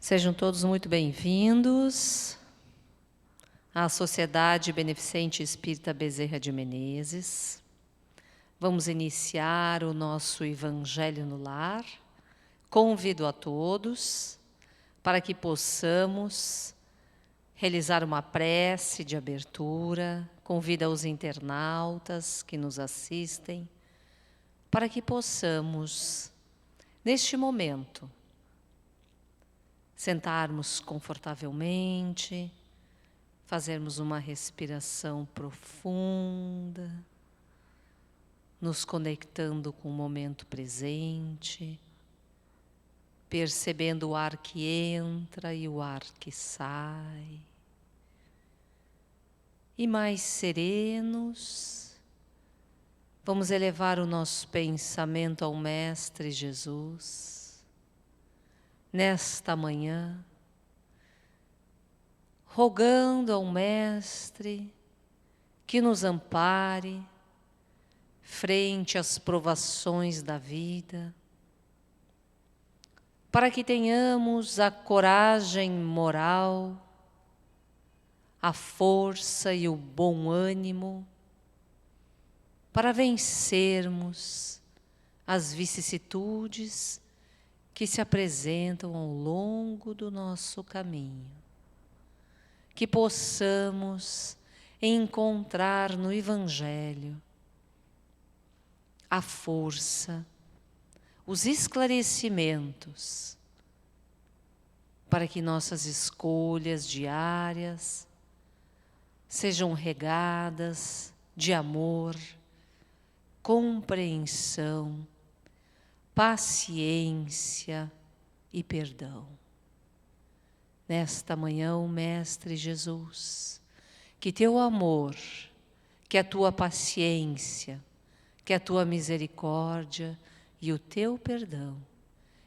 Sejam todos muito bem-vindos à Sociedade Beneficente Espírita Bezerra de Menezes. Vamos iniciar o nosso Evangelho no Lar. Convido a todos para que possamos realizar uma prece de abertura. Convido os internautas que nos assistem para que possamos, neste momento, sentarmos confortavelmente, fazermos uma respiração profunda, nos conectando com o momento presente, percebendo o ar que entra e o ar que sai. E mais serenos, vamos elevar o nosso pensamento ao Mestre Jesus. Nesta manhã, rogando ao Mestre que nos ampare frente às provações da vida, para que tenhamos a coragem moral, a força e o bom ânimo para vencermos as vicissitudes que se apresentam ao longo do nosso caminho. Que possamos encontrar no Evangelho a força, os esclarecimentos, para que nossas escolhas diárias sejam regadas de amor, compreensão, paciência e perdão. Nesta manhã, o Mestre Jesus, que teu amor, que a tua paciência, que a tua misericórdia e o teu perdão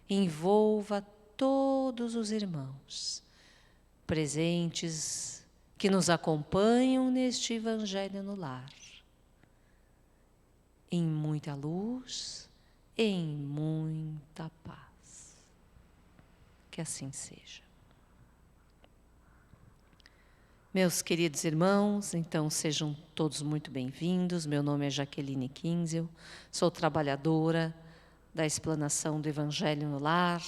envolva todos os irmãos presentes que nos acompanham neste Evangelho no Lar, em muita luz, em muita paz. Que assim seja. Meus queridos irmãos, então sejam todos muito bem-vindos. Meu nome é Jaqueline Kinzel, sou trabalhadora da explanação do Evangelho no Lar.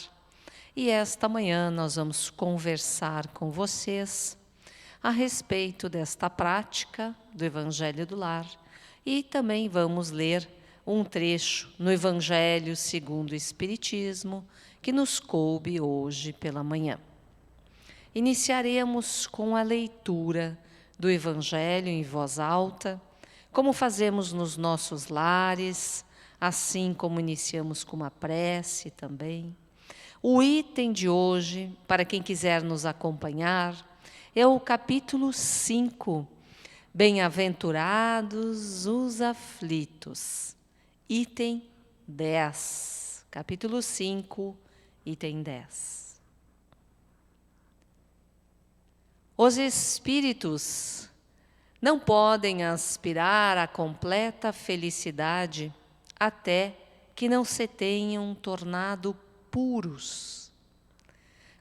E esta manhã nós vamos conversar com vocês a respeito desta prática do Evangelho do Lar e também vamos ler um trecho no Evangelho segundo o Espiritismo, que nos coube hoje pela manhã. Iniciaremos com a leitura do Evangelho em voz alta, como fazemos nos nossos lares, assim como iniciamos com uma prece também. O item de hoje, para quem quiser nos acompanhar, é o capítulo 5, Bem-aventurados os aflitos. Item 10, capítulo 5, item 10. Os espíritos não podem aspirar à completa felicidade até que não se tenham tornado puros.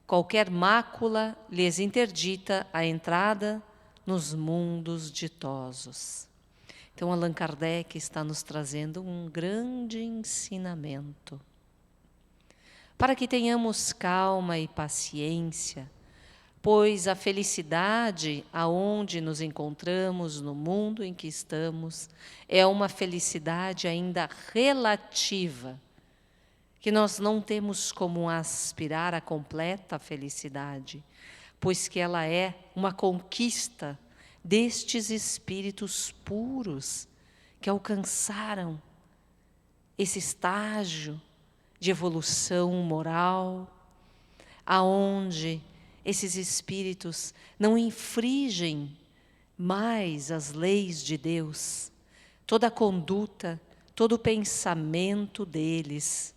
Qualquer mácula lhes interdita a entrada nos mundos ditosos. Então, Allan Kardec está nos trazendo um grande ensinamento. Para que tenhamos calma e paciência, pois a felicidade aonde nos encontramos, no mundo em que estamos, é uma felicidade ainda relativa, que nós não temos como aspirar à completa felicidade, pois que ela é uma conquista destes espíritos puros que alcançaram esse estágio de evolução moral, aonde esses espíritos não infringem mais as leis de Deus. Toda a conduta, todo o pensamento deles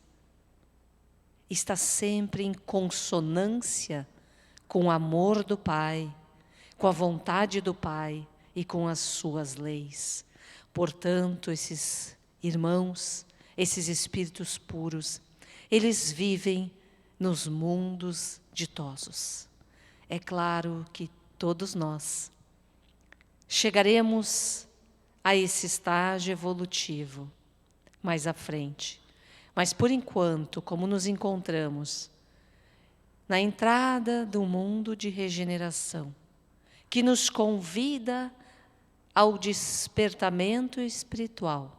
está sempre em consonância com o amor do Pai, com a vontade do Pai e com as suas leis. Portanto, esses irmãos, esses espíritos puros, eles vivem nos mundos ditosos. É claro que todos nós chegaremos a esse estágio evolutivo mais à frente. Mas, por enquanto, como nos encontramos na entrada do mundo de regeneração, que nos convida ao despertamento espiritual,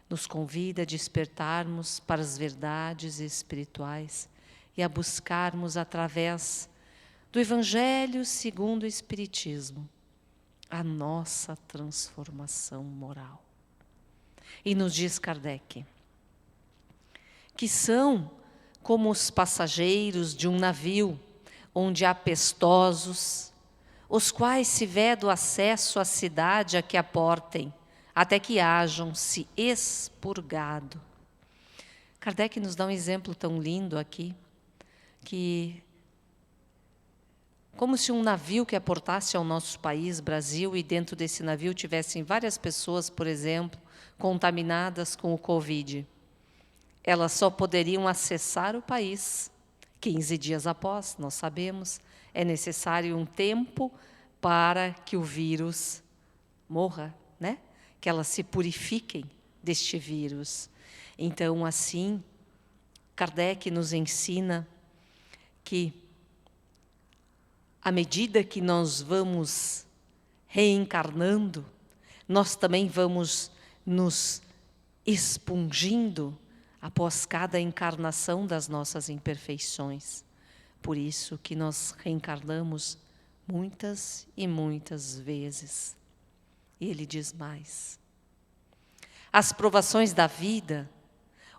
nos convida a despertarmos para as verdades espirituais e a buscarmos, através do Evangelho segundo o Espiritismo, a nossa transformação moral. E nos diz Kardec que são como os passageiros de um navio, onde há pestosos, os quais se vede o acesso à cidade a que aportem, até que hajam se expurgado. Kardec nos dá um exemplo tão lindo aqui, que como se um navio que aportasse ao nosso país, Brasil, e dentro desse navio tivessem várias pessoas, por exemplo, contaminadas com o Covid. Elas só poderiam acessar o país 15 dias após, nós sabemos, é necessário um tempo para que o vírus morra, né? Que elas se purifiquem deste vírus. Então, assim, Kardec nos ensina que, à medida que nós vamos reencarnando, nós também vamos nos expungindo após cada encarnação das nossas imperfeições. Por isso que nós reencarnamos muitas e muitas vezes. E ele diz mais: as provações da vida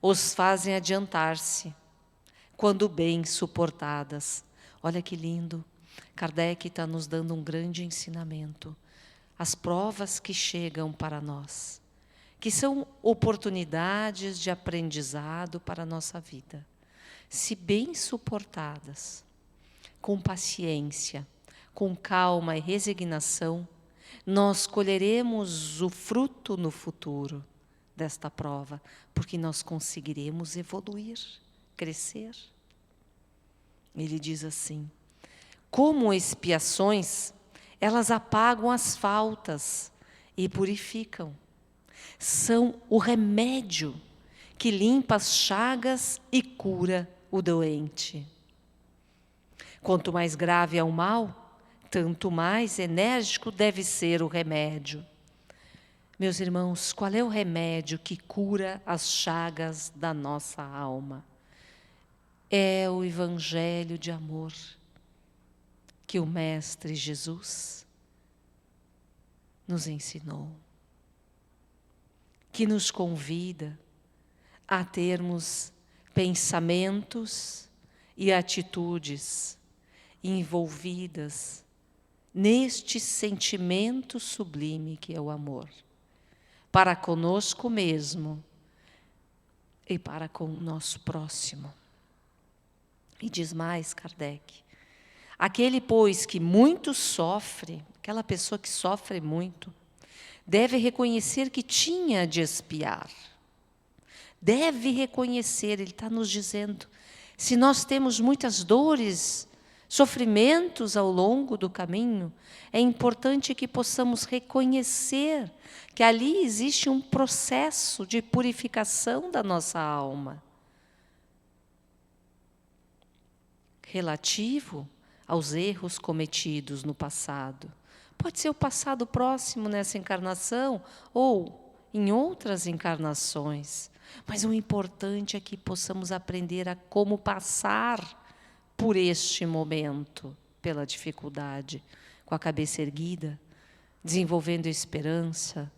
os fazem adiantar-se, quando bem suportadas. Olha que lindo, Kardec está nos dando um grande ensinamento. As provas que chegam para nós, que são oportunidades de aprendizado para a nossa vida, se bem suportadas, com paciência, com calma e resignação, nós colheremos o fruto no futuro desta prova, porque nós conseguiremos evoluir, crescer. Ele diz assim: como expiações, elas apagam as faltas e purificam. São o remédio que limpa as chagas e cura o doente. Quanto mais grave é o mal, tanto mais enérgico deve ser o remédio. Meus irmãos, qual é o remédio que cura as chagas da nossa alma? É o Evangelho de amor que o Mestre Jesus nos ensinou, que nos convida a termos pensamentos e atitudes envolvidas neste sentimento sublime que é o amor, para conosco mesmo e para com o nosso próximo. E diz mais Kardec: aquele, pois, que muito sofre, aquela pessoa que sofre muito, deve reconhecer que tinha de expiar. Deve reconhecer, ele está nos dizendo, se nós temos muitas dores, sofrimentos ao longo do caminho, é importante que possamos reconhecer que ali existe um processo de purificação da nossa alma, relativo aos erros cometidos no passado. Pode ser o passado próximo nessa encarnação ou em outras encarnações. Mas o importante é que possamos aprender a como passar por este momento, pela dificuldade, com a cabeça erguida, desenvolvendo esperança,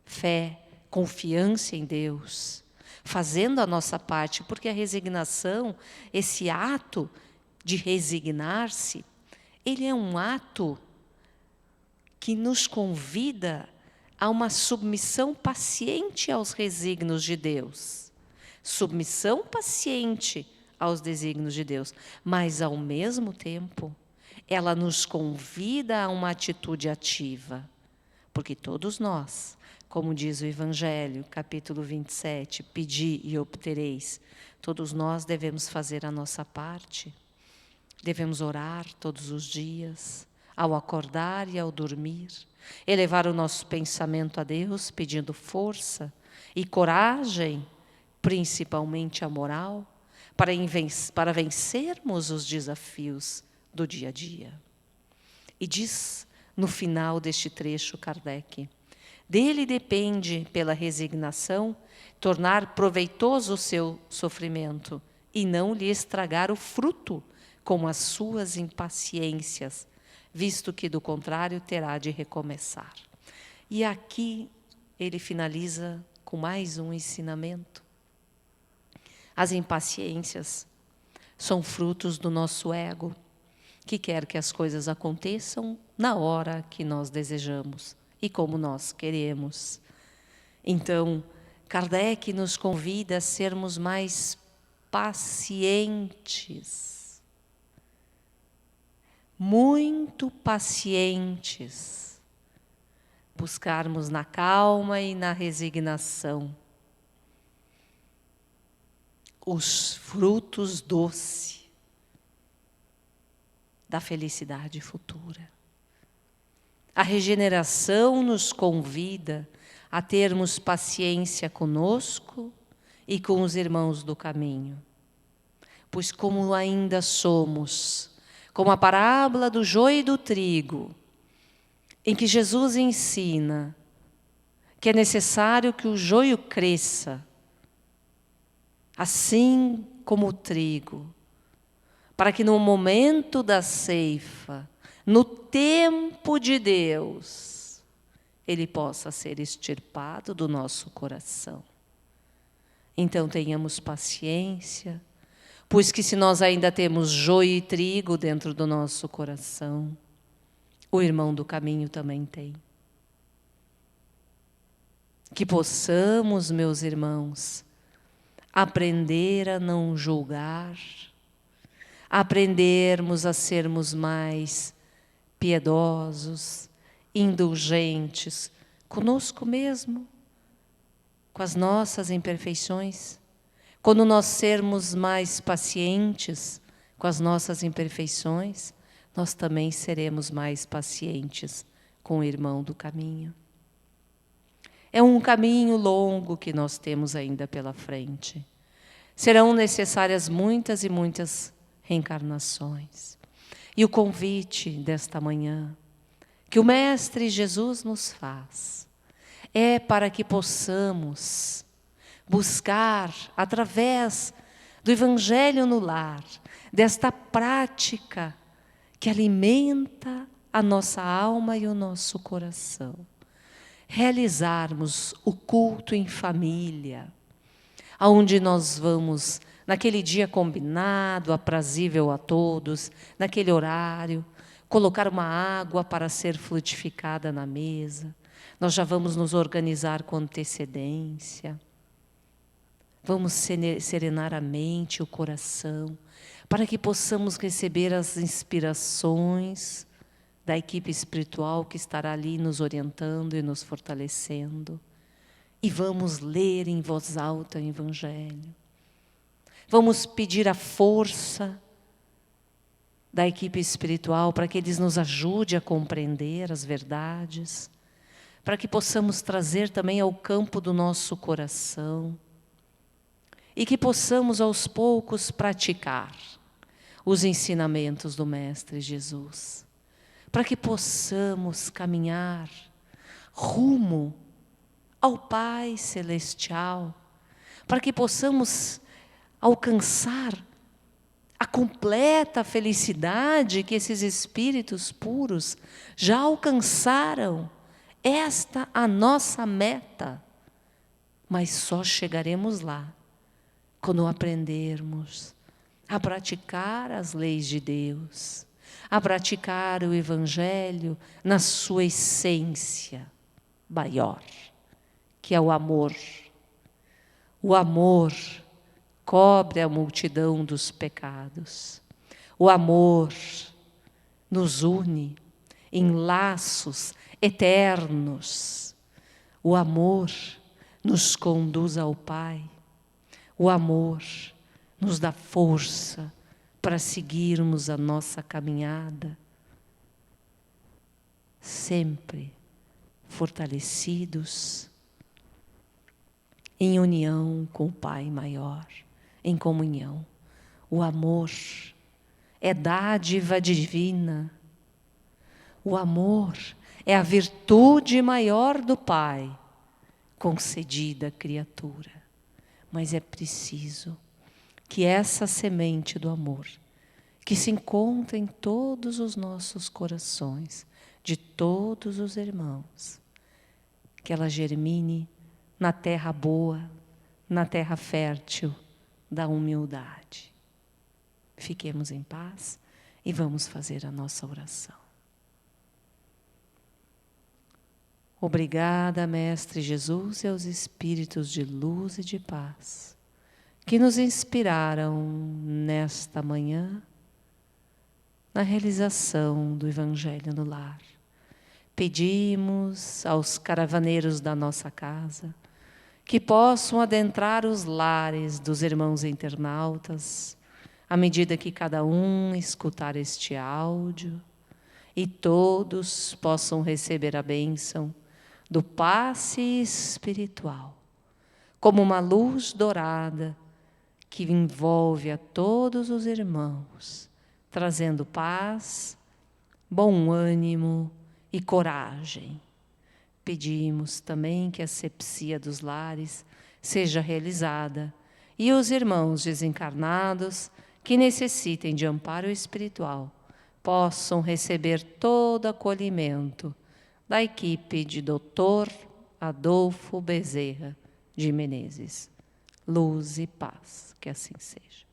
fé, confiança em Deus, fazendo a nossa parte, porque a resignação, esse ato de resignar-se, ele é um ato que nos convida a uma submissão paciente aos desígnios de Deus. Submissão paciente aos desígnios de Deus, mas, ao mesmo tempo, ela nos convida a uma atitude ativa, porque todos nós, Como diz o Evangelho, capítulo 27, pedi e obtereis. Todos nós devemos fazer a nossa parte. Devemos orar todos os dias, ao acordar e ao dormir. Elevar o nosso pensamento a Deus, pedindo força e coragem, principalmente a moral, para vencermos os desafios do dia a dia. E diz no final deste trecho Kardec: dele depende, pela resignação, tornar proveitoso o seu sofrimento e não lhe estragar o fruto com as suas impaciências, visto que, do contrário, terá de recomeçar. E aqui ele finaliza com mais um ensinamento. As impaciências são frutos do nosso ego, que quer que as coisas aconteçam na hora que nós desejamos e como nós queremos. Então, Kardec nos convida a sermos mais pacientes, muito pacientes, buscarmos na calma e na resignação os frutos doces da felicidade futura. A regeneração nos convida a termos paciência conosco e com os irmãos do caminho. Pois como ainda somos, como a parábola do joio e do trigo, em que Jesus ensina que é necessário que o joio cresça, assim como o trigo, para que no momento da ceifa, no tempo de Deus, ele possa ser extirpado do nosso coração. Então tenhamos paciência, pois que se nós ainda temos joio e trigo dentro do nosso coração, o irmão do caminho também tem. Que possamos, meus irmãos, aprender a não julgar, aprendermos a sermos mais piedosos, indulgentes, conosco mesmo, com as nossas imperfeições. Quando nós sermos mais pacientes com as nossas imperfeições, nós também seremos mais pacientes com o irmão do caminho. É um caminho longo que nós temos ainda pela frente. Serão necessárias muitas e muitas reencarnações. E o convite desta manhã, que o Mestre Jesus nos faz, é para que possamos buscar, através do Evangelho no lar, desta prática que alimenta a nossa alma e o nosso coração, realizarmos o culto em família, aonde nós vamos, naquele dia combinado, aprazível a todos, naquele horário, colocar uma água para ser frutificada na mesa. Nós já vamos nos organizar com antecedência. Vamos serenar a mente, o coração, para que possamos receber as inspirações da equipe espiritual que estará ali nos orientando e nos fortalecendo. E vamos ler em voz alta o Evangelho. Vamos pedir a força da equipe espiritual para que eles nos ajudem a compreender as verdades, para que possamos trazer também ao campo do nosso coração e que possamos aos poucos praticar os ensinamentos do Mestre Jesus, para que possamos caminhar rumo ao Pai Celestial, para que possamos alcançar a completa felicidade que esses espíritos puros já alcançaram. Esta a nossa meta, mas só chegaremos lá quando aprendermos a praticar as leis de Deus, a praticar o Evangelho na sua essência maior, que é o amor. O amor cobre a multidão dos pecados. O amor nos une em laços eternos. O amor nos conduz ao Pai. O amor nos dá força para seguirmos a nossa caminhada, sempre fortalecidos, em união com o Pai maior, em comunhão. O amor é dádiva divina. O amor é a virtude maior do Pai, concedida à criatura. Mas é preciso que essa semente do amor, que se encontra em todos os nossos corações, de todos os irmãos, que ela germine na terra boa, na terra fértil da humildade. Fiquemos em paz e vamos fazer a nossa oração. Obrigada, Mestre Jesus, e aos Espíritos de luz e de paz, que nos inspiraram nesta manhã na realização do Evangelho no Lar. Pedimos aos caravaneiros da nossa casa que possam adentrar os lares dos irmãos internautas, à medida que cada um escutar este áudio, e todos possam receber a bênção do passe espiritual, como uma luz dourada que envolve a todos os irmãos, trazendo paz, bom ânimo e coragem. Pedimos também que a asepsia dos lares seja realizada e os irmãos desencarnados que necessitem de amparo espiritual possam receber todo acolhimento da equipe de Dr. Adolfo Bezerra de Menezes. Luz e paz, que assim seja.